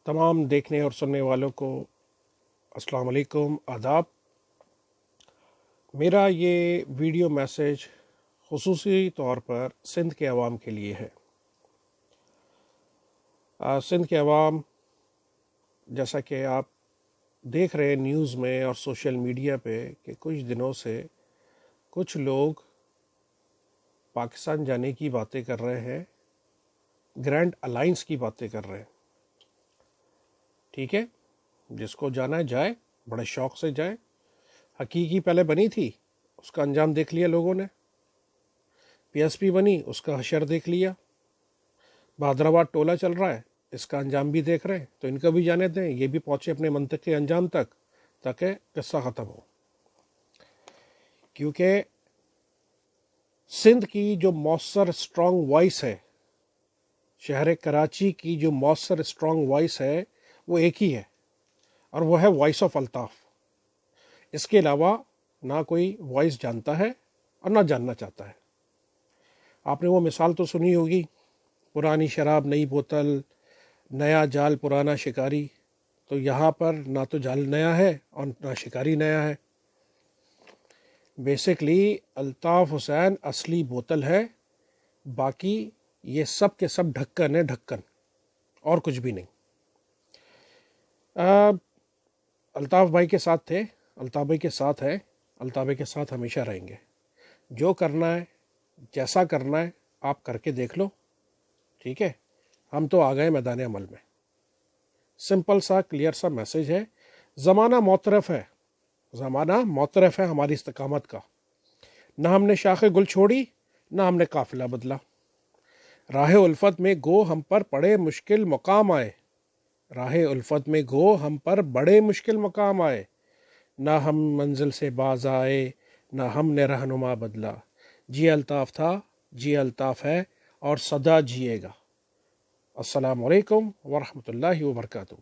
تمام دیکھنے اور سننے والوں کو السلام علیکم، آداب۔ میرا یہ ویڈیو میسیج خصوصی طور پر سندھ کے عوام کے لیے ہے۔ سندھ کے عوام، جیسا کہ آپ دیکھ رہے ہیں نیوز میں اور سوشل میڈیا پہ کہ کچھ دنوں سے کچھ لوگ پاکستان جانے کی باتیں کر رہے ہیں، گرینڈ الائنس کی باتیں کر رہے ہیں۔ ٹھیک ہے، جس کو جانا ہے جائے، بڑے شوق سے جائے۔ حقیقی پہلے بنی تھی، اس کا انجام دیکھ لیا لوگوں نے۔ پی ایس پی بنی، اس کا حشر دیکھ لیا۔ بہادرآباد ٹولہ چل رہا ہے، اس کا انجام بھی دیکھ رہے ہیں، تو ان کا بھی جانے دیں، یہ بھی پہنچے اپنے منطق کے انجام تک تاکہ قصہ ختم ہو۔ کیونکہ سندھ کی جو مؤثر اسٹرانگ وائس ہے، شہر کراچی کی جو مؤثر اسٹرانگ وائس ہے، وہ ایک ہی ہے، اور وہ ہے وائس آف الطاف۔ اس کے علاوہ نہ کوئی وائس جانتا ہے اور نہ جاننا چاہتا ہے۔ آپ نے وہ مثال تو سنی ہوگی، پرانی شراب نئی بوتل، نیا جال پرانا شکاری۔ تو یہاں پر نہ تو جال نیا ہے اور نہ شکاری نیا ہے۔ بیسکلی الطاف حسین اصلی بوتل ہے، باقی یہ سب کے سب ڈھکن ہے، ڈھکن، اور کچھ بھی نہیں۔ الطاف بھائی کے ساتھ تھے، الطاف بھائی کے ساتھ ہے، الطاف بھائی کے ساتھ ہمیشہ رہیں گے۔ جو کرنا ہے، جیسا کرنا ہے، آپ کر کے دیکھ لو۔ ٹھیک ہے، ہم تو آ گئے میدان عمل میں۔ سمپل سا کلیئر سا میسیج ہے۔ زمانہ معترف ہے، زمانہ معترف ہے ہماری استقامت کا۔ نہ ہم نے شاخ گل چھوڑی، نہ ہم نے قافلہ بدلا۔ راہ الفت میں گو ہم پر بڑے مشکل مقام آئے، راہ الفت میں گو ہم پر بڑے مشکل مقام آئے۔ نہ ہم منزل سے باز آئے، نہ ہم نے رہنما بدلا۔ جی الطاف تھا، جی الطاف ہے، اور سدا جیے گا۔ السلام علیکم ورحمۃ اللہ وبرکاتہ۔